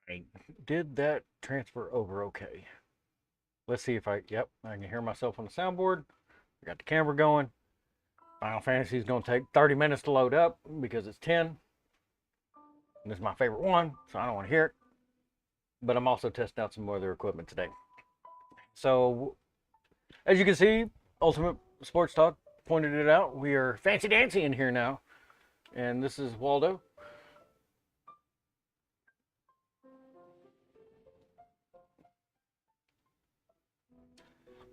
Right. Did that transfer over okay? Let's see if yep, I can hear myself on the soundboard. I got the camera going. Final Fantasy is going to take 30 minutes to load up because it's 10. And this is my favorite one, so I don't want to hear it. But I'm also testing out some more of their equipment today. So, as you can see, Ultimate Sports Talk pointed it out. We are fancy dancy in here now. And this is Waldo.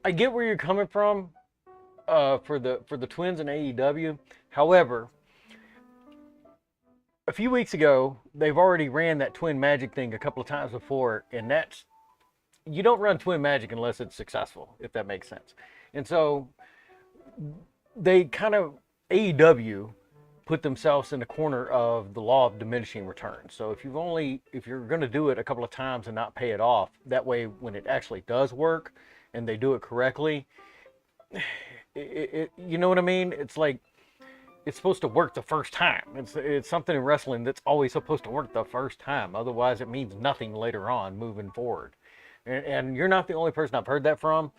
I get where you're coming from for the Twins and AEW. However, a few weeks ago, they've already ran that Twin Magic thing a couple of times before, and that's you don't run Twin Magic unless it's successful, if that makes sense. And so they kind of AEW put themselves in the corner of the law of diminishing returns. So if you're going to do it a couple of times and not pay it off, that way when it actually does work and they do it correctly, you know what I mean? It's like it's supposed to work the first time. It's something in wrestling that's always supposed to work the first time. Otherwise, it means nothing later on moving forward. And you're not the only person I've heard that from.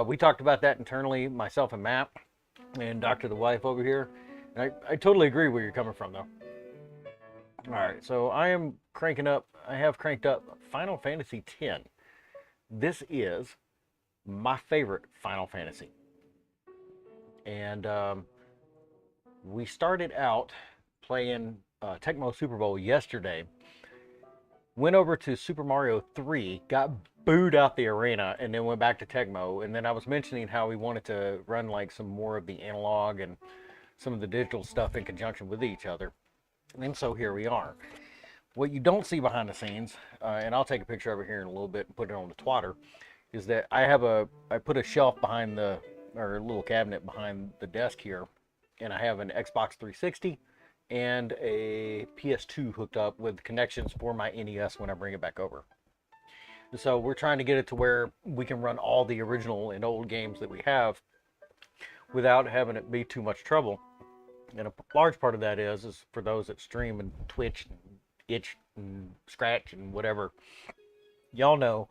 We talked about that internally, myself and Matt and Doctor the Wife over here. And I totally agree where you're coming from, though. All right, so I am cranking up. I have cranked up Final Fantasy X. This is my favorite Final Fantasy, and we started out playing Tecmo Super Bowl yesterday. Went over to Super Mario 3, got booed out the arena, and then went back to Tecmo. And then I was mentioning how we wanted to run like some more of the analog and some of the digital stuff in conjunction with each other. And so here we are. What you don't see behind the scenes, and I'll take a picture over here in a little bit and put it on the Twatter, is that I put a shelf behind or a little cabinet behind the desk here, and I have an Xbox 360 and a PS2 hooked up with connections for my NES when I bring it back over. So we're trying to get it to where we can run all the original and old games that we have without having it be too much trouble. And a large part of that is for those that stream and Twitch and itch and scratch and whatever. Y'all know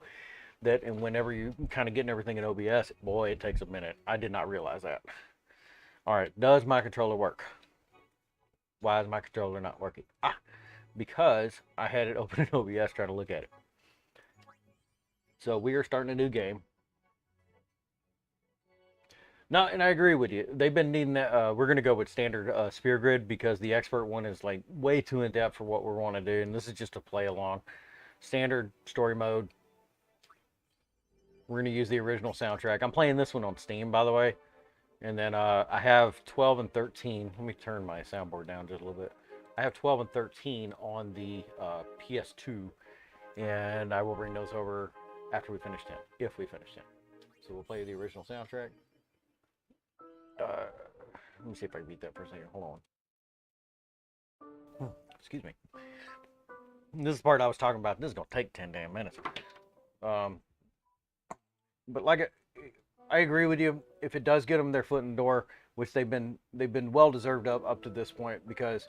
that, and whenever you kind of getting everything in OBS, boy, it takes a minute. I did not realize that. All right, does my controller work? Why is my controller not working? Because I had it open in OBS trying to look at it. So we are starting a new game. No, and I agree with you. They've been needing that. We're going to go with standard spear grid because the expert one is like way too in depth for what we want to do, and this is just a play along. Standard story mode. We're going to use the original soundtrack. I'm playing this one on Steam, by the way. And then I have 12 and 13. Let me turn my soundboard down just a little bit. I have 12 and 13 on the PS2, and I will bring those over after we finish 10, if we finish 10. So we'll play the original soundtrack. Let me see if I can beat that for a second. Hold on. Excuse me. This is the part I was talking about. This is going to take 10 damn minutes. But like I agree with you. If it does get them their foot in the door, which they've been well deserved up to this point, because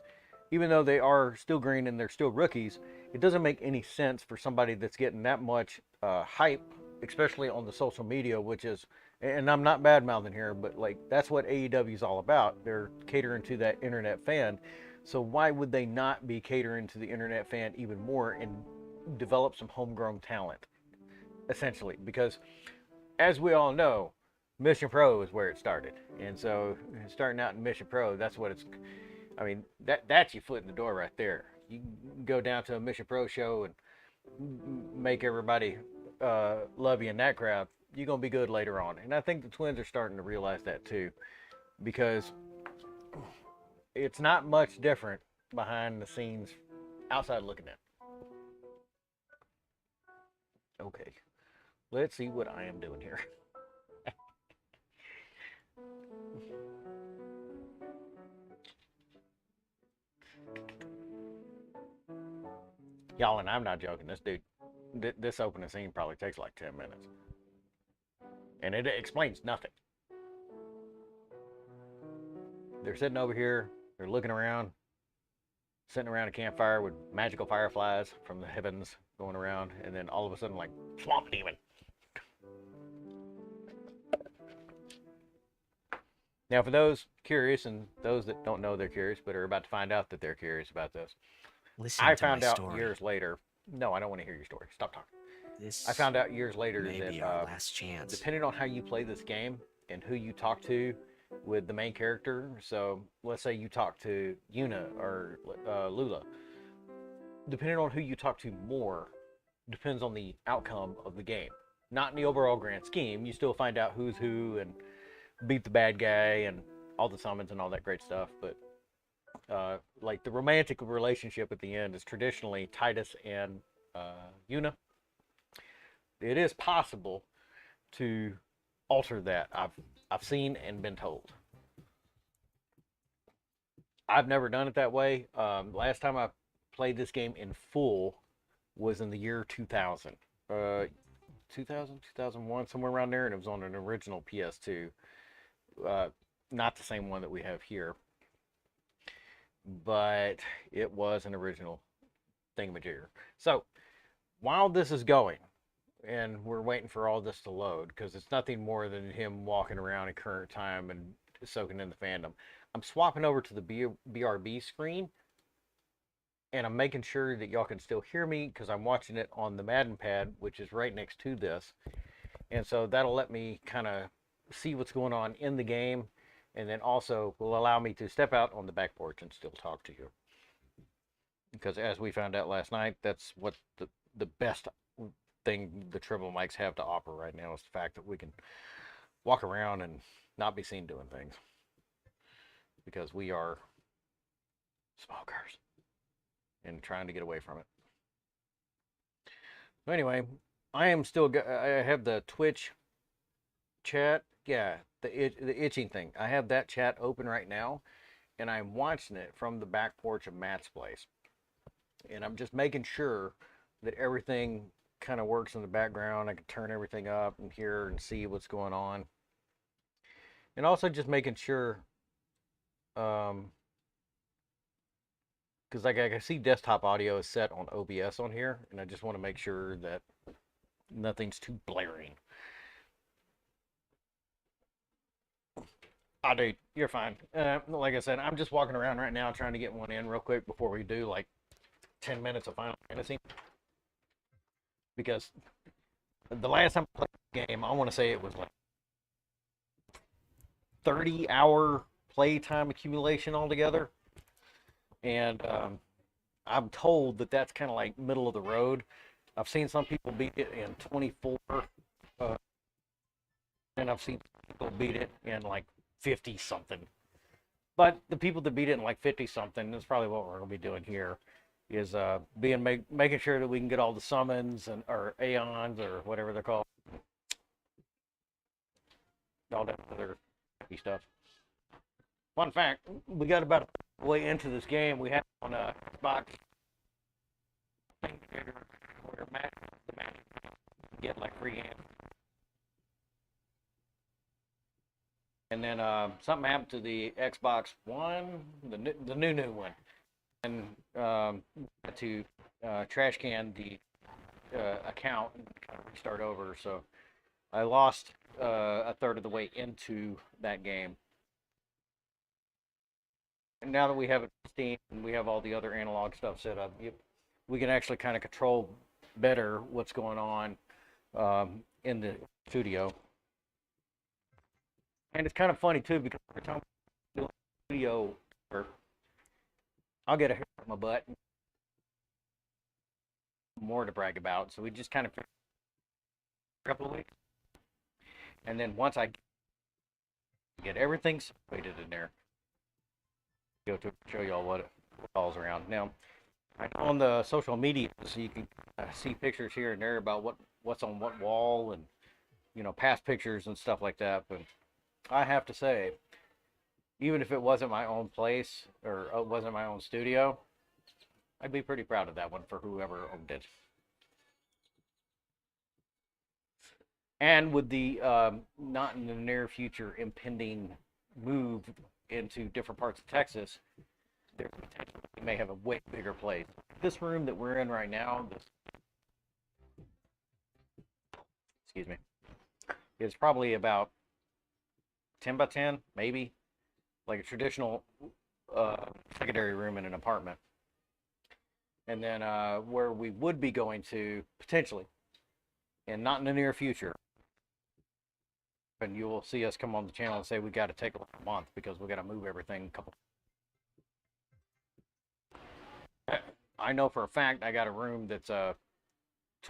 even though they are still green and they're still rookies, it doesn't make any sense for somebody that's getting that much hype, especially on the social media, which is, and I'm not bad mouthing here, but like that's what AEW is all about. They're catering to that internet fan. So why would they not be catering to the internet fan even more and develop some homegrown talent, essentially? Because as we all know, Mission Pro is where it started. And so starting out in Mission Pro, that's what it's, I mean, that's your foot in the door right there. You go down to a Mission Pro show and make everybody love you in that crowd, you're going to be good later on. And I think the Twins are starting to realize that too, because it's not much different behind the scenes outside looking in. Okay, let's see what I am doing here. Y'all, and I'm not joking. This dude, this opening scene probably takes like 10 minutes. And it explains nothing. They're sitting over here, they're looking around, sitting around a campfire with magical fireflies from the heavens, going around, and then all of a sudden, like, swamp demon. Now, for those curious and those that don't know they're curious but are about to find out that they're curious about this, I found out years later. No, I don't want to hear your story. Stop talking. I found out years later that depending on how you play this game and who you talk to with the main character, so let's say you talk to Yuna or Lula, depending on who you talk to more, depends on the outcome of the game. Not in the overall grand scheme. You still find out who's who and beat the bad guy and all the summons and all that great stuff, but like the romantic relationship at the end is traditionally Titus and Yuna. It is possible to alter that. I've seen and been told. I've never done it that way. Last time I played this game in full was in the year 2000. 2000, 2001, somewhere around there, and it was on an original PS2. Not the same one that we have here, but it was an original thingamajigger. So while this is going, and we're waiting for all this to load, because it's nothing more than him walking around in current time and soaking in the fandom, I'm swapping over to the BRB screen, and I'm making sure that y'all can still hear me, because I'm watching it on the Madden pad, which is right next to this, and so that'll let me kind of see what's going on in the game, and then also will allow me to step out on the back porch and still talk to you. Because as we found out last night, that's what the best thing the triple mics have to offer right now is the fact that we can walk around and not be seen doing things. Because we are smokers and trying to get away from it. So anyway, I have the Twitch chat. Yeah, the itching thing. I have that chat open right now, and I'm watching it from the back porch of Matt's place. And I'm just making sure that everything kind of works in the background. I can turn everything up and hear and see what's going on. And also just making sure, because like I see desktop audio is set on OBS on here, and I just want to make sure that nothing's too blaring. Oh, dude, you're fine. Like I said, I'm just walking around right now trying to get one in real quick before we do like 10 minutes of Final Fantasy. Because the last time I played the game, I want to say it was like 30-hour playtime accumulation altogether. And I'm told that that's kind of like middle of the road. I've seen some people beat it in 24, and I've seen people beat it in like 50 something. But the people that beat it in like 50 something, that's probably what we're going to be doing here, is making sure that we can get all the summons or aeons or whatever they're called, all that other stuff. Fun fact: we got about a way into this game. We have on a Xbox where the match get like free games. And then something happened to the Xbox One, the new one, and had to trash can the account and kind of restart over. So I lost a third of the way into that game. And now that we have it Steam and we have all the other analog stuff set up, we can actually kind of control better what's going on in the studio. And it's kind of funny too, because every time we do a video, I'll get a hair on my butt, more to brag about. So we just kind of a couple of weeks, and then once I get everything situated in there, go to show y'all what it falls around. Now, on the social media, so you can see pictures here and there about what's on what wall, and past pictures and stuff like that. But I have to say, even if it wasn't my own place or it wasn't my own studio, I'd be pretty proud of that one for whoever owned it. And with the not in the near future impending move into different parts of Texas, we may have a way bigger place. This room that we're in right now, this excuse me, is probably about 10 by 10, maybe, like a traditional secondary room in an apartment. And then where we would be going to potentially, and not in the near future, and you will see us come on the channel and say we got to take a month because we got to move everything a couple. I know for a fact I got a room that's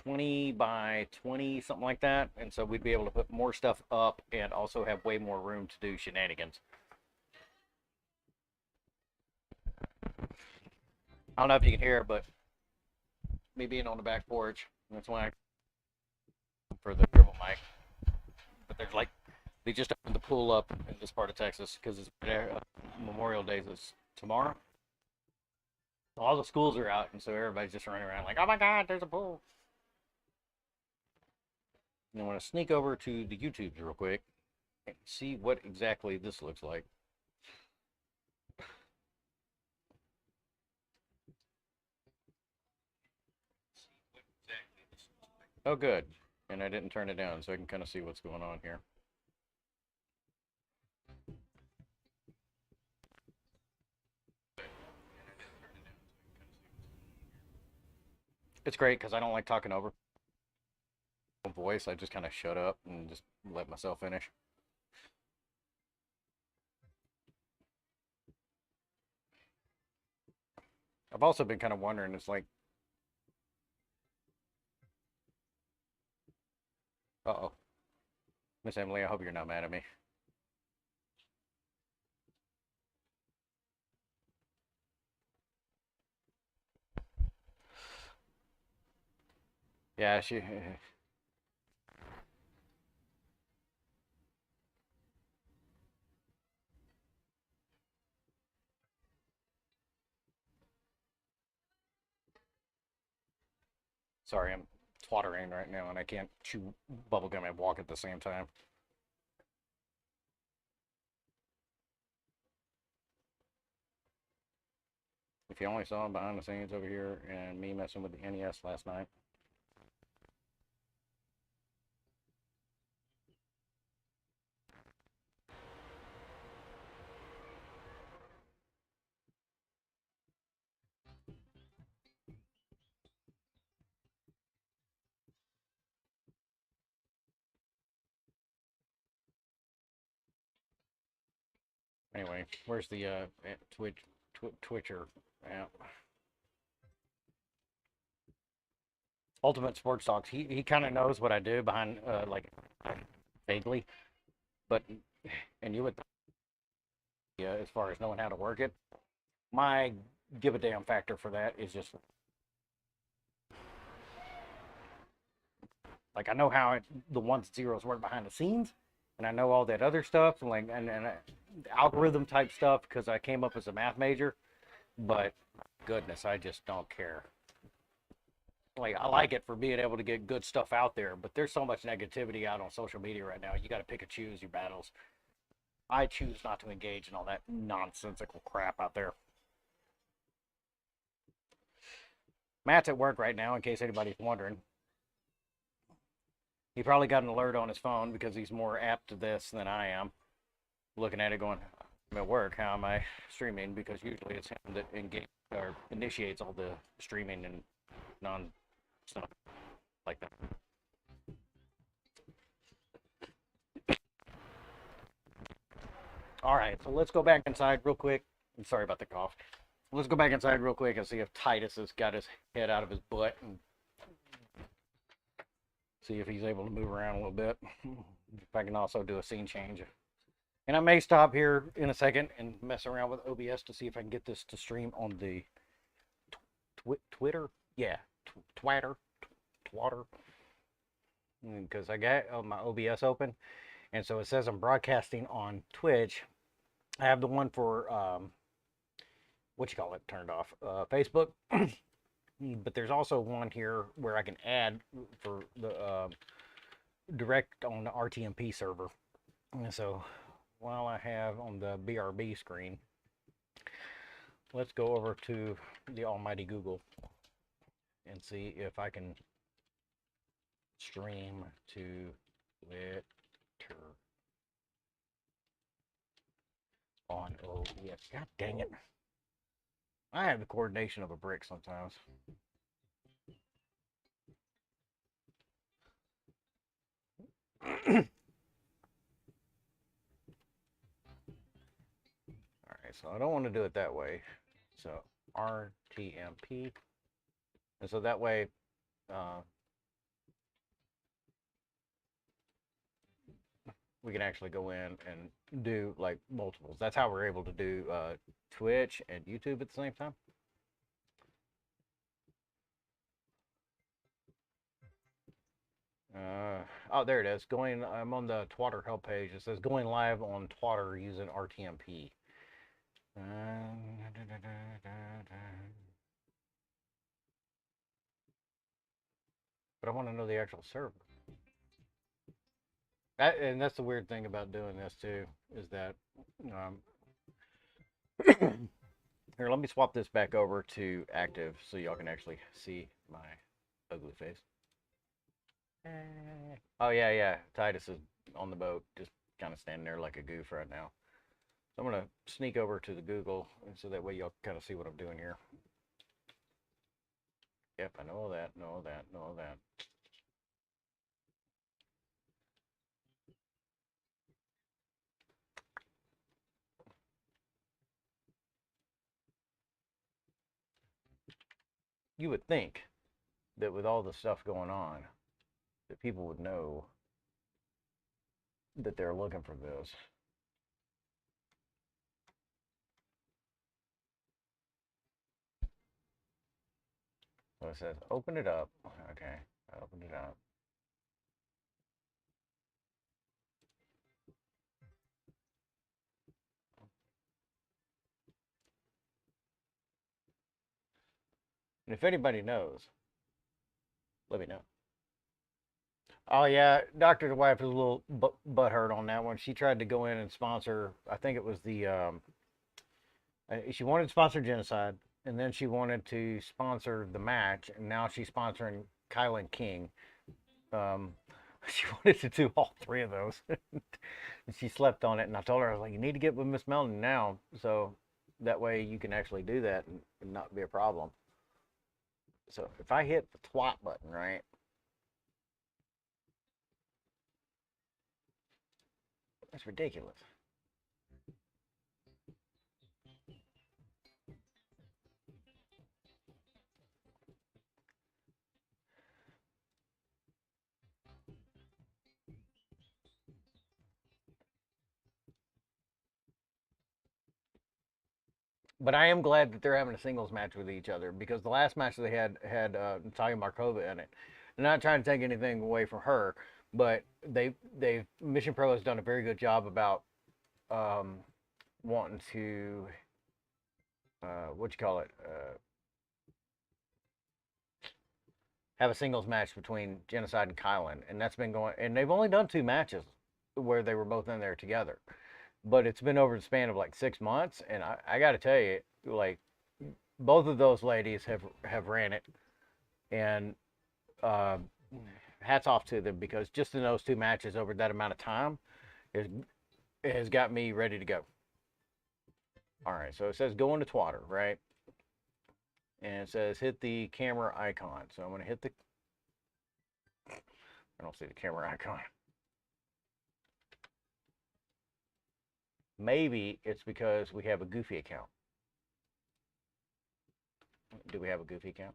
20 by 20, something like that, and so we'd be able to put more stuff up and also have way more room to do shenanigans. I don't know if you can hear it, but me being on the back porch, that's why I for the dribble mic. But there's like, they just opened the pool up in this part of Texas because it's Memorial Day is tomorrow. All the schools are out, and so everybody's just running around like, oh my God, there's a pool. And I want to sneak over to the YouTubes real quick and see what exactly this looks like. Oh, good. And I didn't turn it down, so I can kind of see what's going on here. It's great because I don't like talking over voice. I just kind of shut up and just let myself finish. I've also been kind of wondering, it's like, uh-oh. Miss Emily, I hope you're not mad at me. Yeah, she... Sorry, I'm twattering right now and I can't chew bubblegum and walk at the same time. If you only saw behind the scenes over here and me messing with the NES last night. Anyway, where's the Twitcher app? Ultimate Sports Talks. He kind of knows what I do behind like vaguely, but and you would as far as knowing how to work it. My give a damn factor for that is just like I know how the ones and zeros work behind the scenes, and I know all that other stuff and like and algorithm type stuff because I came up as a math major. But goodness, I just don't care. Like I like it for being able to get good stuff out there, but there's so much negativity out on social media right now. You got to pick and choose your battles. I choose not to engage in all that nonsensical crap out there. Matt's at work right now, in case anybody's wondering. He probably got an alert on his phone because he's more apt to this than I am. Looking at it going, I'm at work, how am I streaming? Because usually it's him that initiates all the streaming and stuff like that. All right, so let's go back inside real quick. I'm sorry about the cough. Let's go back inside real quick and see if Titus has got his head out of his butt and see if he's able to move around a little bit. If I can also do a scene change. And I may stop here in a second and mess around with OBS to see if I can get this to stream on the Twitter. Yeah, Twatter. Because I got my OBS open. And so it says I'm broadcasting on Twitch. I have the one for, what you call it, turned off, Facebook. But there's also one here where I can add for the direct on the RTMP server. And so while I have on the BRB screen, let's go over to the almighty Google and see if I can stream to Twitter on OBS. God dang it. I have the coordination of a brick sometimes. Alright, so I don't want to do it that way. So RTMP. And so that way, we can actually go in and do like multiples. That's how we're able to do Twitch and YouTube at the same time. Oh, there it is. I'm on the Twatter help page. It says going live on Twatter using RTMP. But I want to know the actual server. And that's the weird thing about doing this too, is that here, let me swap this back over to active so y'all can actually see my ugly face. Oh yeah, Titus is on the boat, just kind of standing there like a goof right now. So I'm gonna sneak over to the Google, and so that way y'all kind of see what I'm doing here. Yep, I know that, know that, know that. You would think that with all the stuff going on, that people would know that they're looking for this. So it says, open it up. Okay, I opened it up. And if anybody knows, let me know. Oh yeah, Doctor's wife is a little butthurt on that one. She tried to go in and sponsor. I think it was the. She wanted to sponsor Genocide, and then she wanted to sponsor the match, and now she's sponsoring Kylan King. She wanted to do all three of those. And she slept on it, and I told her, I was like, you need to get with Miss Melton now, so that way you can actually do that and not be a problem. So if I hit the twat button, right? That's ridiculous. But I am glad that they're having a singles match with each other, because the last match they had Natalia Markova in it. I'm not trying to take anything away from her, but they Mission Pro has done a very good job about wanting to what you call it, have a singles match between Genocide and Kylan, and that's been going. And they've only done 2 matches where they were both in there together, but it's been over the span of like 6 months, and I got to tell you, like, both of those ladies have ran it, and hats off to them, because just in those 2 matches over that amount of time, it has got me ready to go. All right, so it says go into Twatter, right? And it says hit the camera icon. So I'm going to hit the. I don't see the camera icon. Maybe it's because we have a Goofy account. Do we have a Goofy account?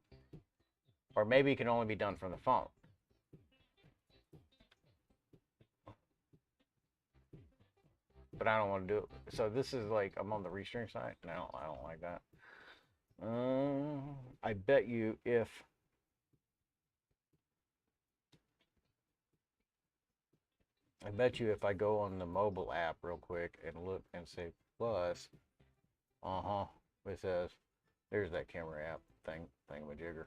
Or maybe it can only be done from the phone. But I don't want to do it. So this is like, I'm on the restream site. No, I don't like that. I bet you if I go on the mobile app real quick and look and say plus, it says there's that camera app thingamajigger.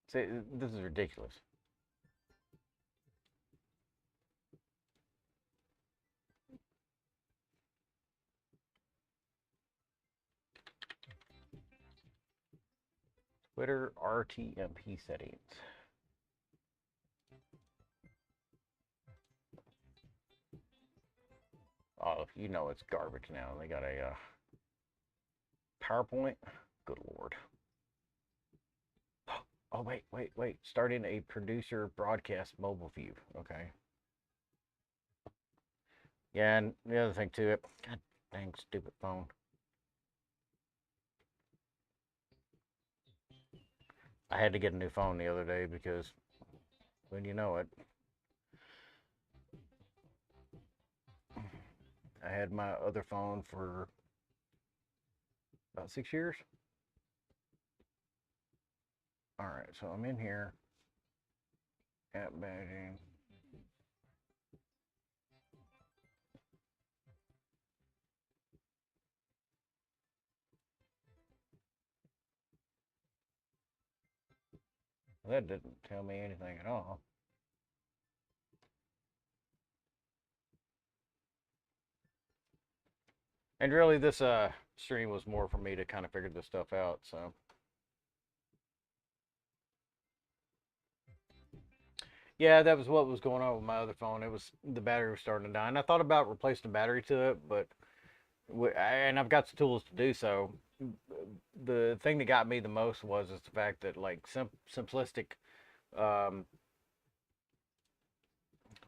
See, this is ridiculous. Twitter RTMP settings. Oh, you know it's garbage now. They got a PowerPoint. Good Lord. Oh, wait. Starting a producer broadcast mobile view. Okay. Yeah, and the other thing too, God dang stupid phone. I had to get a new phone the other day because, when you know it, I had my other phone for about 6 years. All right, so I'm in here, app badging. That didn't tell me anything at all. And really, this stream was more for me to kind of figure this stuff out. So, yeah, that was what was going on with my other phone. It was the battery was starting to die, and I thought about replacing the battery to it, but and I've got the tools to do so. The thing that got me the most was the fact that like simplistic, um,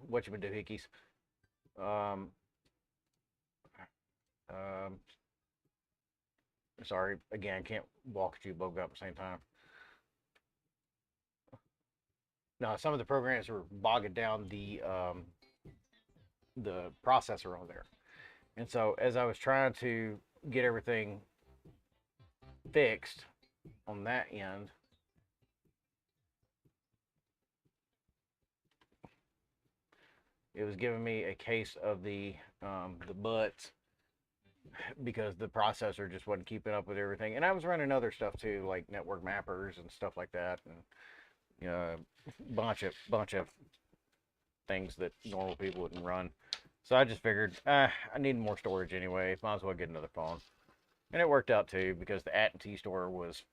what you been do hickeys, um, um, sorry again, can't walk at you both at the same time. No, some of the programs were bogging down the processor on there, and so as I was trying to get everything fixed on that end, it was giving me a case of the butts because the processor just wasn't keeping up with everything. And I was running other stuff too, like network mappers and stuff like that, and bunch of things that normal people wouldn't run. So I just figured, I need more storage anyway. Might as well get another phone. And it worked out too because the at&t store was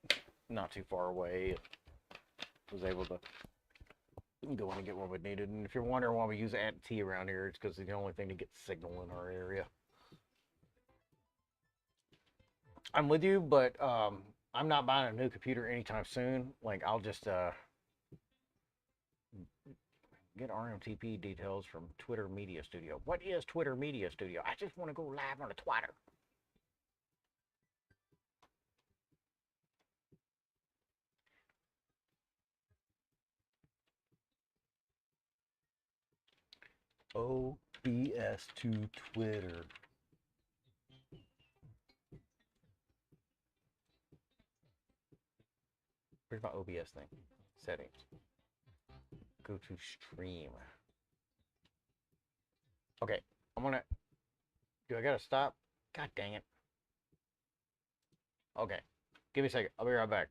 not too far away. Was able to go in and get what we needed. And if you're wondering why we use at&t around here, it's because it's the only thing to get signal in our area. I'm with you, but I'm not buying a new computer anytime soon. Like I'll just get RMTP details from Twitter Media Studio. What is Twitter Media Studio? I just want to go live on a Twatter. OBS to Twitter. Where's my OBS thing? Settings. Go to stream. Okay, I'm gonna. Do I gotta stop? God dang it. Okay, give me a second. I'll be right back.